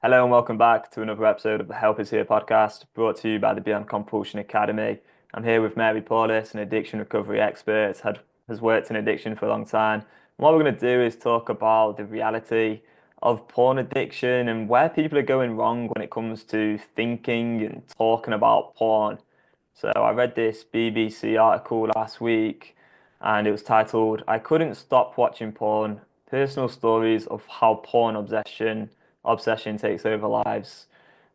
Hello and welcome back to another episode of the Help Is Here podcast, brought to you by the Beyond Compulsion Academy. I'm here with Mary Paulis, an addiction recovery expert, has worked in addiction for a long time. And what we're going to do is talk about the reality of porn addiction and where people are going wrong when it comes to thinking and talking about porn. So I read this BBC article last week and it was titled, I Couldn't Stop Watching Porn, Personal Stories of How Porn Obsession Takes Over Lives.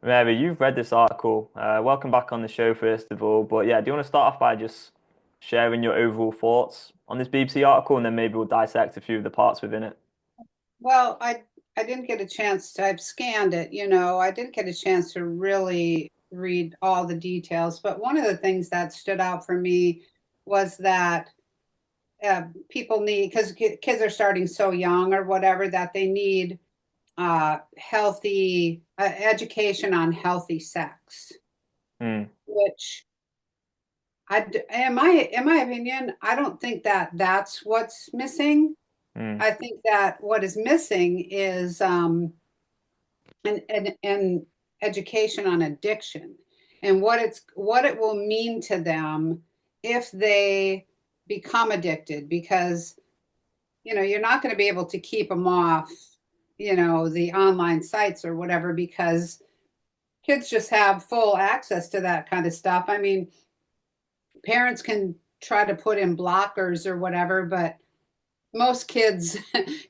Mary, you've read this article. Welcome back on the show, first of all. But yeah, do you want to start off by just sharing your overall thoughts on this BBC article, and then maybe we'll dissect a few of the parts within it? Well, I didn't get a chance to, I've scanned it, I didn't get a chance to really read all the details, but one of the things that stood out for me was that people need, because kids are starting so young or whatever, that they need healthy education on healthy sex, Mm, which in my opinion, I don't think that that's what's missing. mm, I think that what is missing is an education on addiction and what it will mean to them if they become addicted, because you're not going to be able to keep them off the online sites or whatever, because kids just have full access to that kind of stuff. I mean, parents can try to put in blockers or whatever, but most kids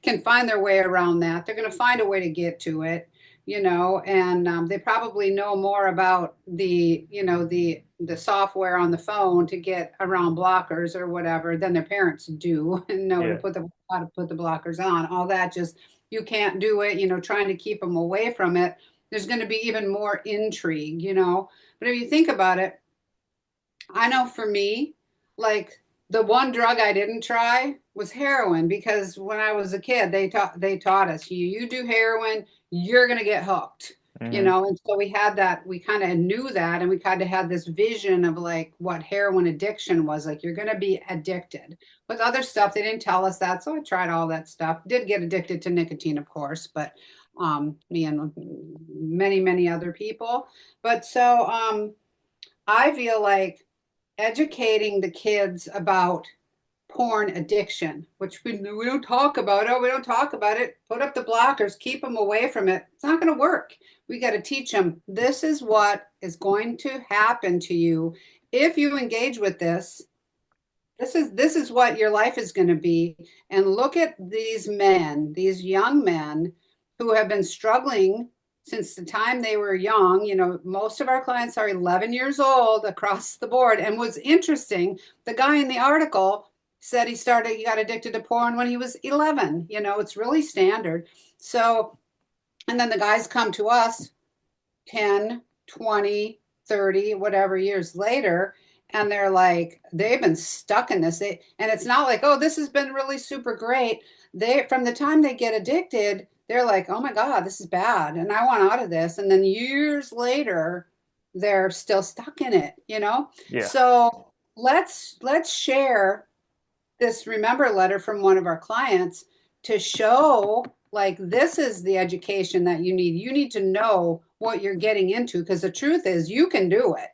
can find their way around that. They're going to find a way to get to it, and they probably know more about the software on the phone to get around blockers or whatever than their parents do, and know yeah, how to put the blockers on. All that, just you can't do it. Trying to keep them away from it. There's going to be even more intrigue. But if you think about it, I know for me, like, the one drug I didn't try was heroin, because when I was a kid, they taught us, you do heroin, you're gonna get hooked, mm, and so we had that, we kind of knew that, and we kind of had this vision of like what heroin addiction was like. You're gonna be addicted. With other stuff, they didn't tell us that, so I tried all that stuff. Did get addicted to nicotine, of course, but me and many other people. But so I feel like educating the kids about porn addiction, which we don't talk about. Oh, we don't talk about it. Put up the blockers, keep them away from it. It's not going to work. We got to teach them, this is what is going to happen to you if you engage with this. This is what your life is going to be. And look at these men, these young men who have been struggling since the time they were young. Most of our clients are 11 years old across the board. And what's interesting, the guy in the article said he got addicted to porn when he was 11. It's really standard. So, and then the guys come to us 10, 20, 30, whatever years later, and they're like, they've been stuck in this. And it's not like, oh, this has been really super great. They, from the time they get addicted, they're like, oh my God, this is bad, and I want out of this. And then years later, they're still stuck in it. yeah, So let's share this remember letter from one of our clients to show, like, this is the education that you need. You need to know what you're getting into, because the truth is you can do it.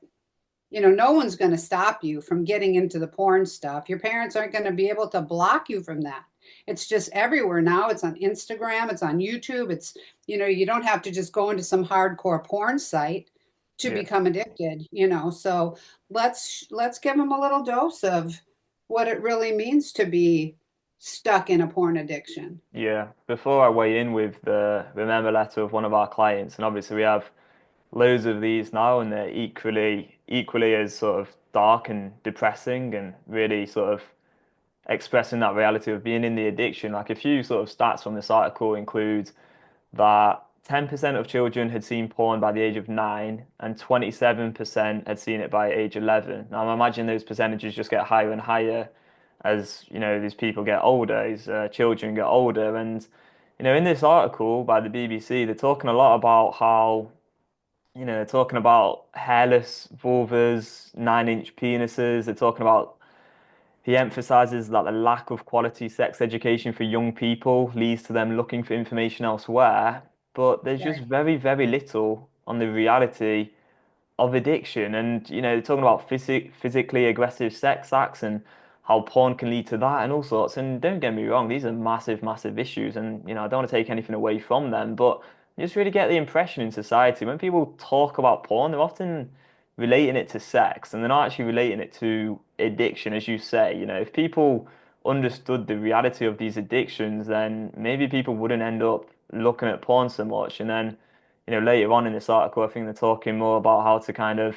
No one's going to stop you from getting into the porn stuff. Your parents aren't going to be able to block you from that. It's just everywhere now. It's on Instagram, it's on YouTube. You don't have to just go into some hardcore porn site to yeah. become addicted. So let's give them a little dose of what it really means to be stuck in a porn addiction. Yeah, before I weigh in with the remember letter of one of our clients, and obviously we have loads of these now, and they're equally as sort of dark and depressing, and really sort of expressing that reality of being in the addiction. Like a few sort of stats from this article include that 10% of children had seen porn by the age of 9 and 27% had seen it by age 11. Now, I imagine those percentages just get higher and higher as, these people get older, these children get older. And, in this article by the BBC, they're talking a lot about how, they're talking about hairless vulvas, 9-inch penises. They're talking about he emphasizes that the lack of quality sex education for young people leads to them looking for information elsewhere. but there's just Right. very, very little on the reality of addiction. And, they're talking about physically aggressive sex acts and how porn can lead to that and all sorts. And don't get me wrong, these are massive, massive issues. And, I don't want to take anything away from them, but I just really get the impression in society when people talk about porn, they're often relating it to sex and they're not actually relating it to addiction, as you say. If people understood the reality of these addictions, then maybe people wouldn't end up looking at porn so much. And then later on in this article, I think they're talking more about how to kind of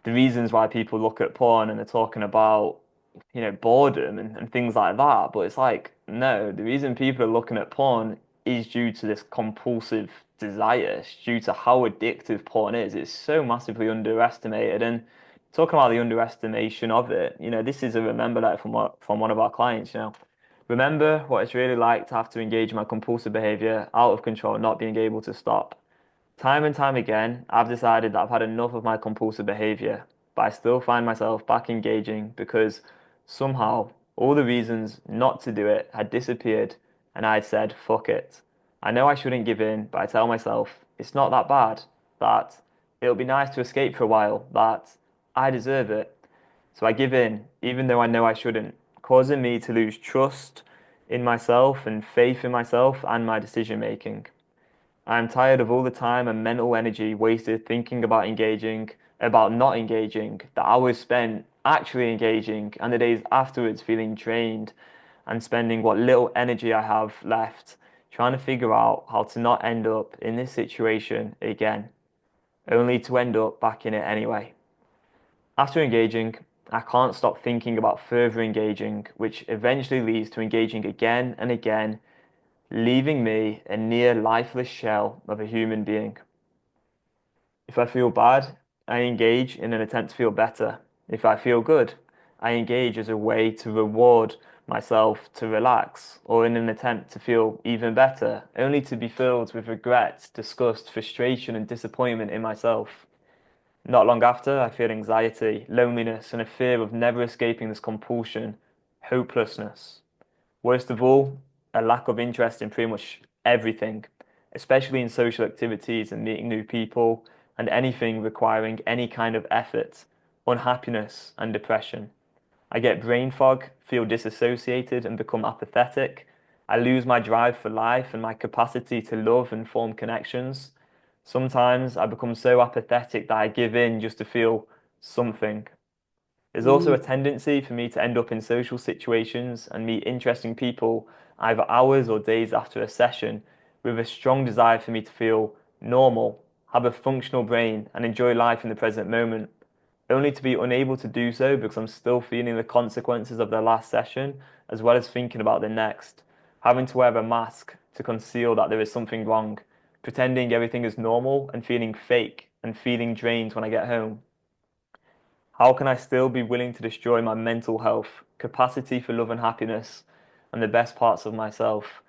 the reasons why people look at porn and they're talking about, boredom and things like that. But it's like, no, the reason people are looking at porn is due to this compulsive desire. It's due to how addictive porn is. It's so massively underestimated. And talking about the underestimation of it, this is a remember letter from one of our clients, Remember what it's really like to have to engage in my compulsive behavior, out of control, not being able to stop. Time and time again, I've decided that I've had enough of my compulsive behavior, but I still find myself back engaging because somehow all the reasons not to do it had disappeared and I'd said, fuck it. I know I shouldn't give in, but I tell myself it's not that bad, that it'll be nice to escape for a while, that I deserve it. So I give in, even though I know I shouldn't, causing me to lose trust in myself and faith in myself and my decision making. I'm tired of all the time and mental energy wasted thinking about not engaging, the hours spent actually engaging, and the days afterwards feeling drained and spending what little energy I have left trying to figure out how to not end up in this situation again, only to end up back in it anyway. After engaging, I can't stop thinking about further engaging, which eventually leads to engaging again and again, leaving me a near lifeless shell of a human being. If I feel bad, I engage in an attempt to feel better. If I feel good, I engage as a way to reward myself to relax, or in an attempt to feel even better, only to be filled with regret, disgust, frustration, and disappointment in myself. Not long after, I feel anxiety, loneliness, and a fear of never escaping this compulsion, hopelessness. Worst of all, a lack of interest in pretty much everything, especially in social activities and meeting new people and anything requiring any kind of effort, unhappiness, and depression. I get brain fog, feel disassociated, and become apathetic. I lose my drive for life and my capacity to love and form connections. Sometimes I become so apathetic that I give in just to feel something. There's also a Mm. tendency for me to end up in social situations and meet interesting people either hours or days after a session with a strong desire for me to feel normal, have a functional brain, and enjoy life in the present moment, only to be unable to do so because I'm still feeling the consequences of the last session as well as thinking about the next, having to wear a mask to conceal that there is something wrong, pretending everything is normal and feeling fake and feeling drained when I get home. How can I still be willing to destroy my mental health, capacity for love and happiness, and the best parts of myself,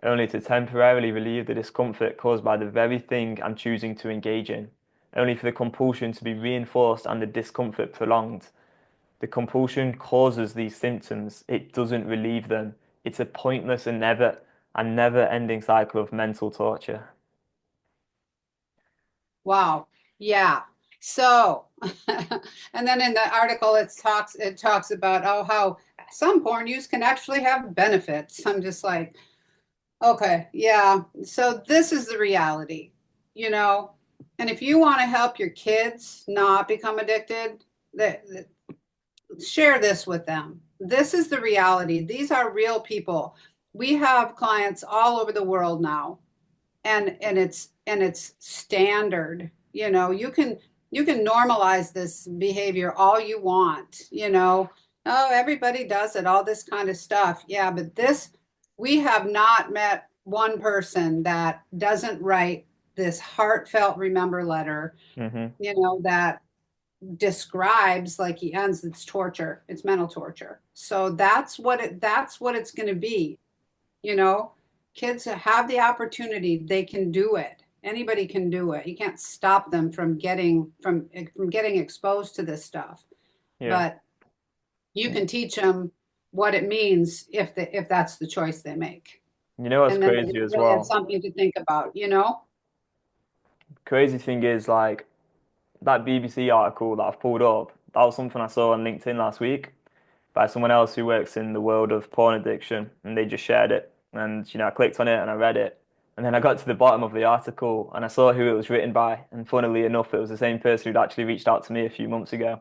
only to temporarily relieve the discomfort caused by the very thing I'm choosing to engage in, only for the compulsion to be reinforced and the discomfort prolonged? The compulsion causes these symptoms, it doesn't relieve them. It's a pointless and never ending cycle of mental torture. Wow. Yeah. So, and then in the article it talks about how some porn use can actually have benefits. I'm just like, okay, yeah. So this is the reality, you know. And if you want to help your kids not become addicted, share this with them. This is the reality. These are real people. We have clients all over the world now, and it's standard. You can normalize this behavior all you want. Oh, everybody does it, all this kind of stuff. Yeah, but this, we have not met one person that doesn't write this heartfelt remember letter, Hmm. that describes, like he ends, it's torture, it's mental torture. So that's what it's going to be. you know Kids have the opportunity, they can do it. Anybody can do it. You can't stop them from getting exposed to this stuff, Yeah. but you can teach them what it means if that's the choice they make. You know what's And then crazy they as really have well? something to think about, you know? Crazy thing is like that BBC article that I've pulled up, that was something I saw on LinkedIn last week by someone else who works in the world of porn addiction, and they just shared it. And I clicked on it and I read it, and then I got to the bottom of the article and I saw who it was written by. And funnily enough, it was the same person who'd actually reached out to me a few months ago.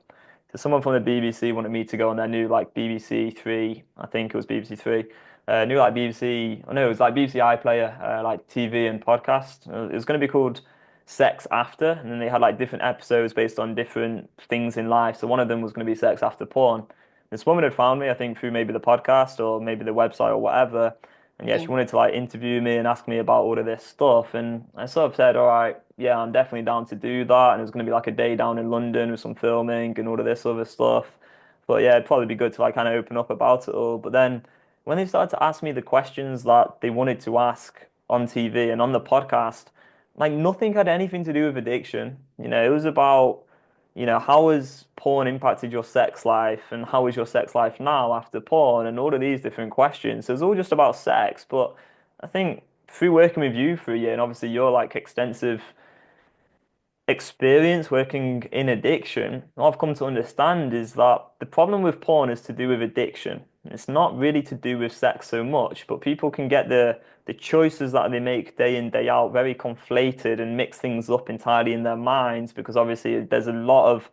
So someone from the BBC wanted me to go on their new like BBC Three, I think it was BBC Three, new like BBC. Oh no, it was like BBC iPlayer, like TV and podcast. It was going to be called Sex After, and then they had like different episodes based on different things in life. So one of them was going to be Sex After Porn. This woman had found me, I think, through maybe the podcast or maybe the website or whatever. And yeah, Yeah, she wanted to like interview me and ask me about all of this stuff. And I sort of said, all right, yeah, I'm definitely down to do that. And it was going to be like a day down in London with some filming and all of this other stuff. But yeah, it'd probably be good to like kind of open up about it all. But then when they started to ask me the questions that they wanted to ask on TV and on the podcast, like nothing had anything to do with addiction. It was about how has porn impacted your sex life and how is your sex life now after porn and all of these different questions. So it's all just about sex. But I think through working with you for a year and obviously your like extensive experience working in addiction, what I've come to understand is that the problem with porn is to do with addiction. It's not really to do with sex so much, but people can get the choices that they make day in, day out very conflated and mix things up entirely in their minds because obviously there's a lot of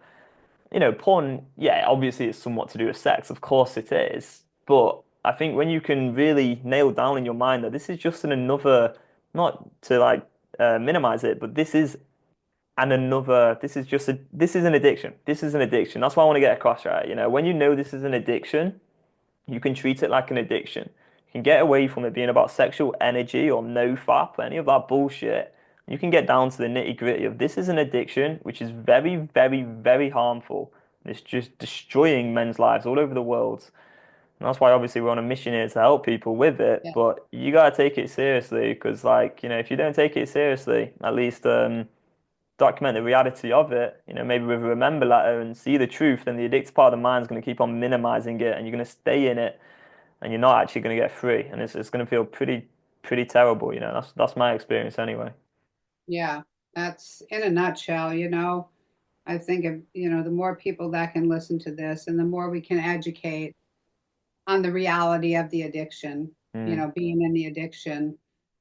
porn, yeah, obviously it's somewhat to do with sex, of course it is. But I think when you can really nail down in your mind that this is just another, not to like minimize it, but this is an addiction. This is an addiction. That's what I want to get across, right? When you know this is an addiction, you can treat it like an addiction. You can get away from it being about sexual energy or no fap, any of that bullshit. You can get down to the nitty gritty of this is an addiction, which is very, very, very harmful. It's just destroying men's lives all over the world. And that's why obviously we're on a mission here to help people with it. yeah, But you gotta take it seriously because, like, if you don't take it seriously, at least document the reality of it, maybe with a remember letter and see the truth, then the addictive part of the mind is going to keep on minimizing it and you're going to stay in it and you're not actually going to get free. And it's going to feel pretty terrible. That's my experience anyway. yeah. That's in a nutshell, you know. I think if, you know, the more people that can listen to this and the more we can educate on the reality of the addiction, you Mm, know, being in the addiction.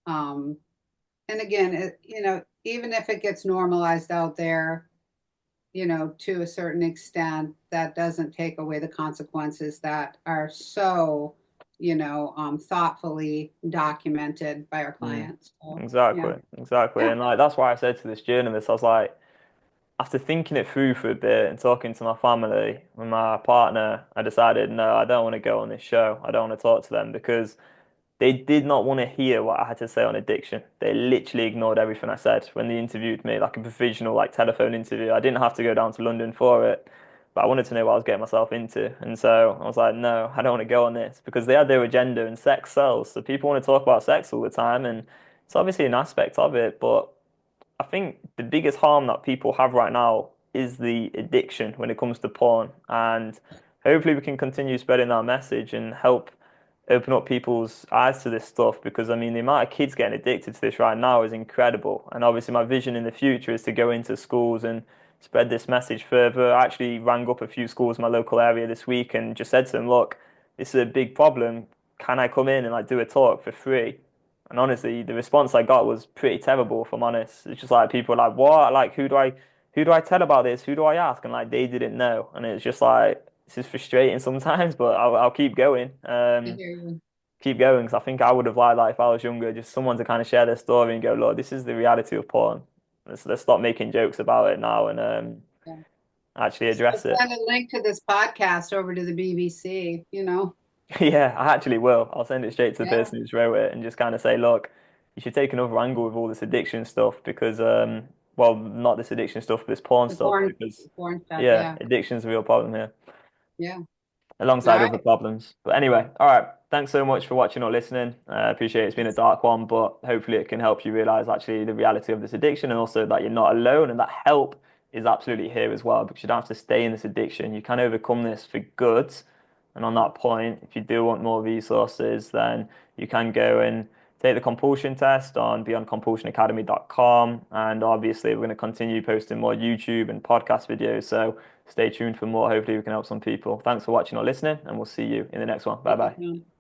Um, and again, you know, even if it gets normalized out there, you know, to a certain extent, that doesn't take away the consequences that are so, you know, thoughtfully documented by our mm. clients. So, yeah, Exactly. yeah, And like that's why I said to this journalist, I was like, after thinking it through for a bit and talking to my family and my partner, I decided, no, I don't want to go on this show. I don't want to talk to them because they did not want to hear what I had to say on addiction. They literally ignored everything I said when they interviewed me, like a provisional, like telephone interview. I didn't have to go down to London for it, but I wanted to know what I was getting myself into. And so I was like, no, I don't want to go on this because they had their agenda and sex sells. So people want to talk about sex all the time, and it's obviously an aspect of it, but I think the biggest harm that people have right now is the addiction when it comes to porn. And hopefully we can continue spreading that message and help open up people's eyes to this stuff because I mean the amount of kids getting addicted to this right now is incredible. And obviously my vision in the future is to go into schools and spread this message further. I actually rang up a few schools in my local area this week and just said to them, look, this is a big problem. Can I come in and like do a talk for free? And honestly, the response I got was pretty terrible, if I'm honest. It's just like people were like, what? Like who do I tell about this? Who do I ask? And like they didn't know. And it's just like this is frustrating sometimes, but I'll keep going. I hear you. Keep going because I think I would have liked that if I was younger, just someone to kind of share their story and go, look, this is the reality of porn. Let's stop making jokes about it now and Yeah. actually So address it. send a link to this podcast over to the BBC, you know? Yeah, I actually will. I'll send it straight to the Yeah. person who's wrote it and just kind of say, look, you should take another angle with all this addiction stuff because, well, not this addiction stuff, but this porn stuff The because, porn stuff. yeah, Yeah. addiction's a real problem here. Yeah. All Alongside other right. problems. But anyway, all right. Thanks so much for watching or listening. I appreciate it's been a dark one, but hopefully it can help you realize actually the reality of this addiction and also that you're not alone and that help is absolutely here as well because you don't have to stay in this addiction. You can overcome this for good. And on that point, if you do want more resources, then you can go and take the compulsion test on beyondcompulsionacademy.com. And obviously, we're going to continue posting more YouTube and podcast videos. So stay tuned for more. Hopefully, we can help some people. Thanks for watching or listening, and we'll see you in the next one. Bye Okay, bye. Tom.